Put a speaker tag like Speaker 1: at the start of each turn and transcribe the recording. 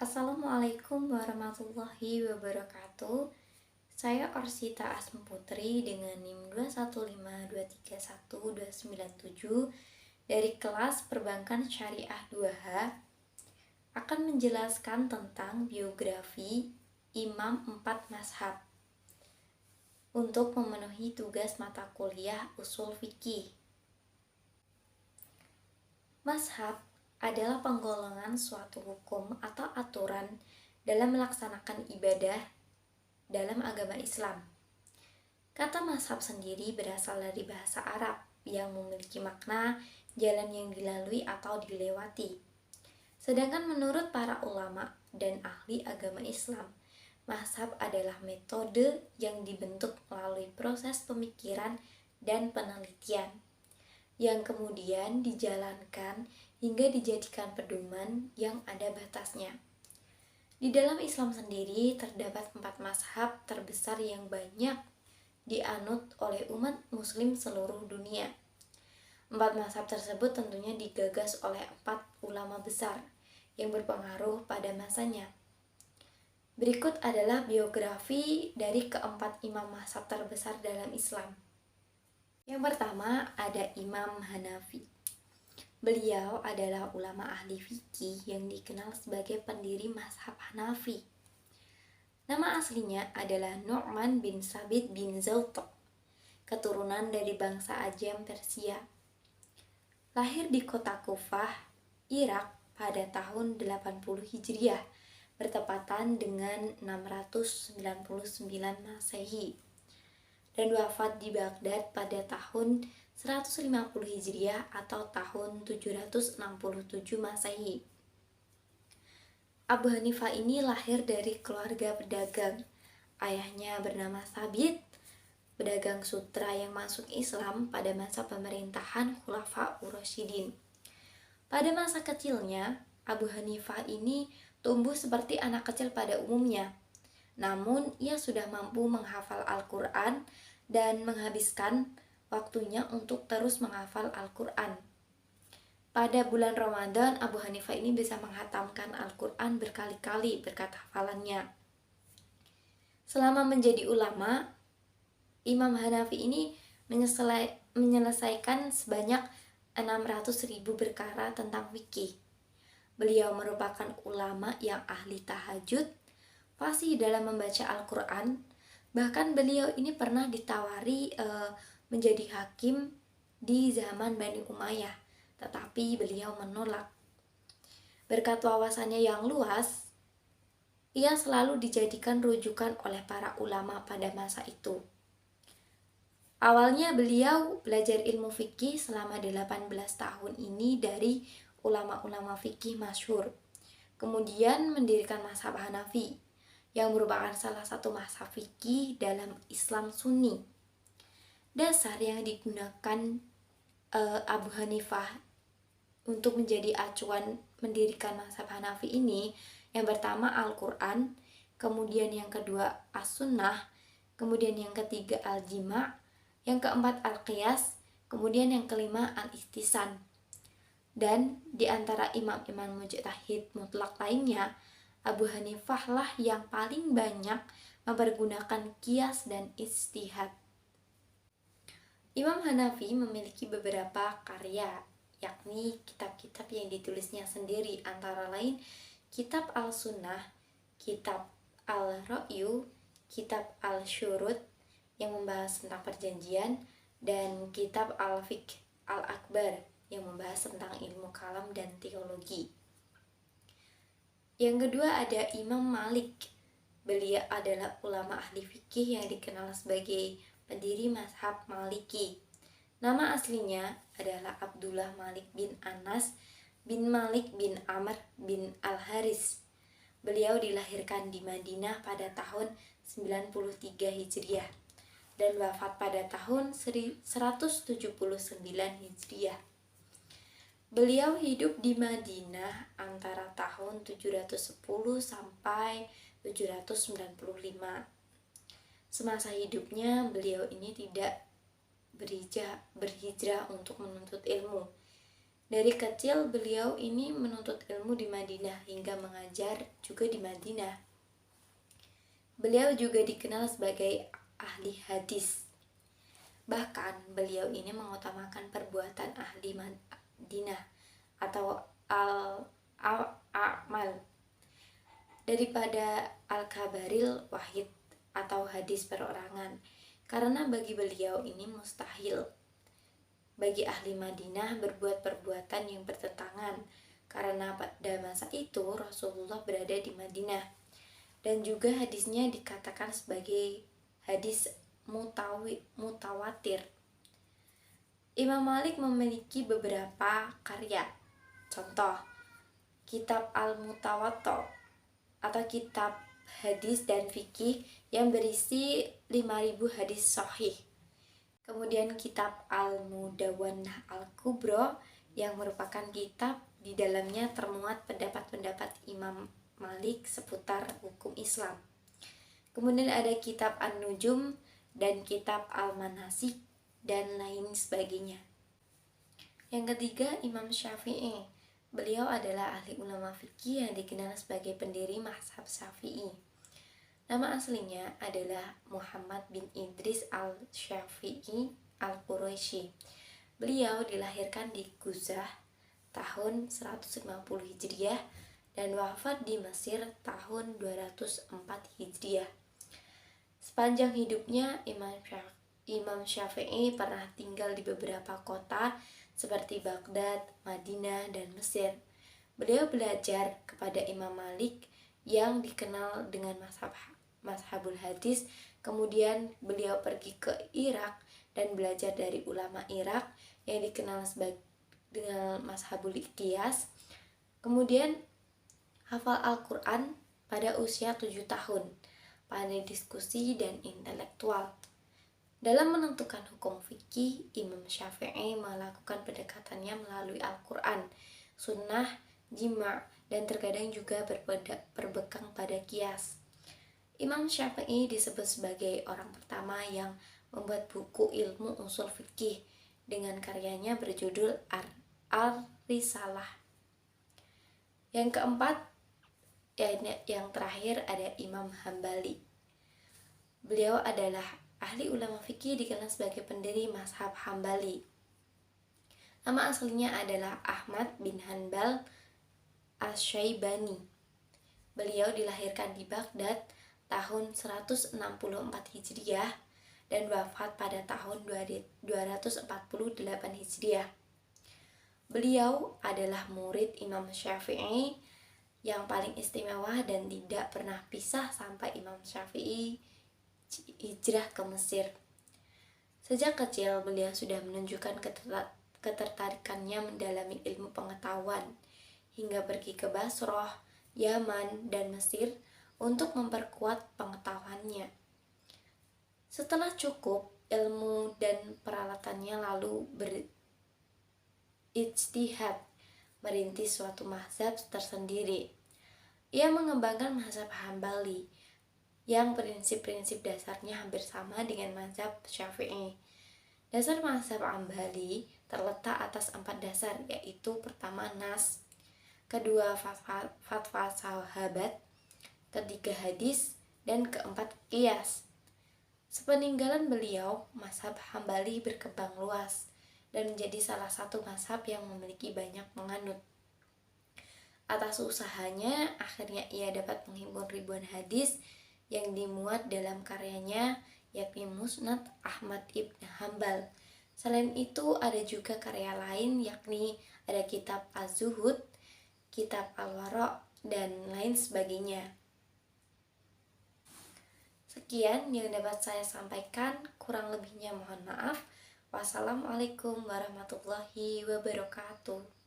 Speaker 1: Assalamualaikum warahmatullahi wabarakatuh. Saya Orsita Asma Putri dengan NIM 215231297 dari kelas Perbankan Syariah 2H akan menjelaskan tentang biografi Imam 4 Mazhab untuk memenuhi tugas mata kuliah Ushul Fiqih. Mazhab adalah penggolongan suatu hukum atau aturan dalam melaksanakan ibadah dalam agama Islam. Kata mazhab sendiri berasal dari bahasa Arab yang memiliki makna jalan yang dilalui atau dilewati. Sedangkan menurut para ulama dan ahli agama Islam, mazhab adalah metode yang dibentuk melalui proses pemikiran dan penelitian yang kemudian dijalankan hingga dijadikan pedoman yang ada batasnya. Di dalam Islam sendiri terdapat 4 mazhab terbesar yang banyak dianut oleh umat muslim seluruh dunia. 4 mazhab tersebut tentunya digagas oleh 4 ulama besar yang berpengaruh pada masanya. Berikut adalah biografi dari keempat imam mazhab terbesar dalam Islam. Yang pertama ada Imam Hanafi. Beliau adalah ulama ahli fikih yang dikenal sebagai pendiri mazhab Hanafi. Nama aslinya adalah Nu'man bin Sabit bin Zautuq, keturunan dari bangsa Ajam Persia. Lahir di kota Kufah, Irak pada tahun 80 Hijriah, bertepatan dengan 699 Masehi. Dan wafat di Baghdad pada tahun 150 Hijriah atau tahun 767 Masehi. Abu Hanifah ini lahir dari keluarga pedagang. Ayahnya bernama Sabit, pedagang sutra yang masuk Islam pada masa pemerintahan Khulafa Ur-Rasyidin. Pada masa kecilnya, Abu Hanifah ini tumbuh seperti anak kecil pada umumnya. Namun, ia sudah mampu menghafal Al-Quran dan menghabiskan waktunya untuk terus menghafal Al-Quran. Pada bulan Ramadan, Abu Hanifah ini bisa menghatamkan Al-Quran berkali-kali berkat hafalannya. Selama menjadi ulama, Imam Hanafi ini menyelesaikan sebanyak 600.000 perkara tentang fikih. Beliau merupakan ulama yang ahli tahajud, fasih dalam membaca Al-Quran. Bahkan beliau ini pernah ditawari menjadi hakim di zaman Bani Umayyah, tetapi beliau menolak. Berkat wawasannya yang luas, ia selalu dijadikan rujukan oleh para ulama pada masa itu. Awalnya beliau belajar ilmu fikih selama 18 tahun ini dari ulama-ulama fikih masyhur. Kemudian mendirikan mazhab Hanafi, yang merupakan salah satu mazhab fikih dalam Islam Sunni. Dasar yang digunakan Abu Hanifah untuk menjadi acuan mendirikan mazhab Hanafi ini, yang pertama Al-Quran, kemudian yang kedua As-Sunnah, kemudian yang ketiga Al-Jima', yang keempat Al-Qiyas, kemudian yang kelima Al-Ihtisan. Dan di antara imam-imam mujtahid mutlak lainnya, Abu Hanifah lah yang paling banyak mempergunakan qiyas dan ijtihad. Imam Hanafi memiliki beberapa karya, yakni kitab-kitab yang ditulisnya sendiri, antara lain Kitab Al-Sunnah, Kitab Al-Ra'yu, Kitab Al-Syurut yang membahas tentang perjanjian, dan Kitab Al-Fiqh Al-Akbar yang membahas tentang ilmu kalam dan teologi. Yang kedua ada Imam Malik. Beliau adalah ulama ahli fikih yang dikenal sebagai pendiri mazhab Maliki. Nama aslinya adalah Abdullah Malik bin Anas bin Malik bin Amr bin Al-Haris. Beliau dilahirkan di Madinah pada tahun 93 Hijriah dan wafat pada tahun 179 Hijriah. Beliau hidup di Madinah antara tahun 710 sampai 795. Semasa hidupnya, beliau ini tidak berhijrah untuk menuntut ilmu. Dari kecil beliau ini menuntut ilmu di Madinah hingga mengajar juga di Madinah. Beliau juga dikenal sebagai ahli hadis. Bahkan beliau ini mengutamakan perbuatan ahli Madinah atau al-amal daripada al-kabaril wahid atau hadis perorangan, karena bagi beliau ini mustahil bagi ahli Madinah berbuat perbuatan yang bertentangan, karena pada masa itu Rasulullah berada di Madinah, dan juga hadisnya dikatakan sebagai hadis mutawatir. Imam Malik memiliki beberapa karya, contoh kitab Al-Mutawatta atau kitab hadis dan fikih yang berisi 5.000 hadis sahih. Kemudian kitab Al-Mudawwanah Al-Kubra yang merupakan kitab di dalamnya termuat pendapat-pendapat Imam Malik seputar hukum Islam. Kemudian ada kitab An-Nujum dan kitab Al-Manasik dan lain sebagainya. Yang ketiga, Imam Syafi'i. Beliau adalah ahli ulama fikih yang dikenal sebagai pendiri mazhab Syafi'i. Nama aslinya adalah Muhammad bin Idris al-Syafi'i al-Quraisy. Beliau dilahirkan di Guzah tahun 150 Hijriah dan wafat di Mesir tahun 204 Hijriah. Sepanjang hidupnya, Imam Syafi'i pernah tinggal di beberapa kota seperti Baghdad, Madinah, dan Mesir. Beliau belajar kepada Imam Malik yang dikenal dengan mazhabul hadis. Kemudian beliau pergi ke Irak dan belajar dari ulama Irak yang dikenal sebagai dengan mazhabul qiyas. Kemudian hafal Al-Quran pada usia 7 tahun, pandai diskusi dan intelektual. Dalam menentukan hukum fikih, Imam Syafi'i melakukan pendekatannya melalui Al-Quran, sunnah, jima', dan terkadang juga berbekang pada qiyas. Imam Syafi'i disebut sebagai orang pertama yang membuat buku ilmu usul fikih dengan karyanya berjudul Ar-Risalah. Yang keempat, yang terakhir ada Imam Hambali. Beliau adalah ahli ulama fikih dikenal sebagai pendiri mazhab Hambali. Nama aslinya adalah Ahmad bin Hanbal Asy-Syaibani. Beliau dilahirkan di Baghdad tahun 164 Hijriah dan wafat pada tahun 248 Hijriah. Beliau adalah murid Imam Syafi'i yang paling istimewa dan tidak pernah pisah sampai Imam Syafi'i hijrah ke Mesir. Sejak kecil beliau sudah menunjukkan ketertarikannya mendalami ilmu pengetahuan hingga pergi ke Basrah, Yaman, dan Mesir untuk memperkuat pengetahuannya. Setelah cukup ilmu dan peralatannya, lalu berijtihad merintis suatu mazhab tersendiri. Ia mengembangkan mazhab Hambali yang prinsip-prinsip dasarnya hampir sama dengan mazhab Syafi'i. Dasar mazhab Hambali terletak atas 4 dasar, yaitu pertama nas, kedua fatwa sahabat, ketiga hadis, dan keempat qiyas. Sepeninggalan beliau, mazhab Hambali berkembang luas dan menjadi salah satu mazhab yang memiliki banyak penganut. Atas usahanya, akhirnya ia dapat menghimpun ribuan hadis yang dimuat dalam karyanya, yakni Musnad Ahmad ibn Hambal. Selain itu ada juga karya lain, yakni ada kitab Az-Zuhud, kitab Al-Wara', dan lain sebagainya. Sekian yang dapat saya sampaikan, kurang lebihnya mohon maaf. Wassalamualaikum warahmatullahi wabarakatuh.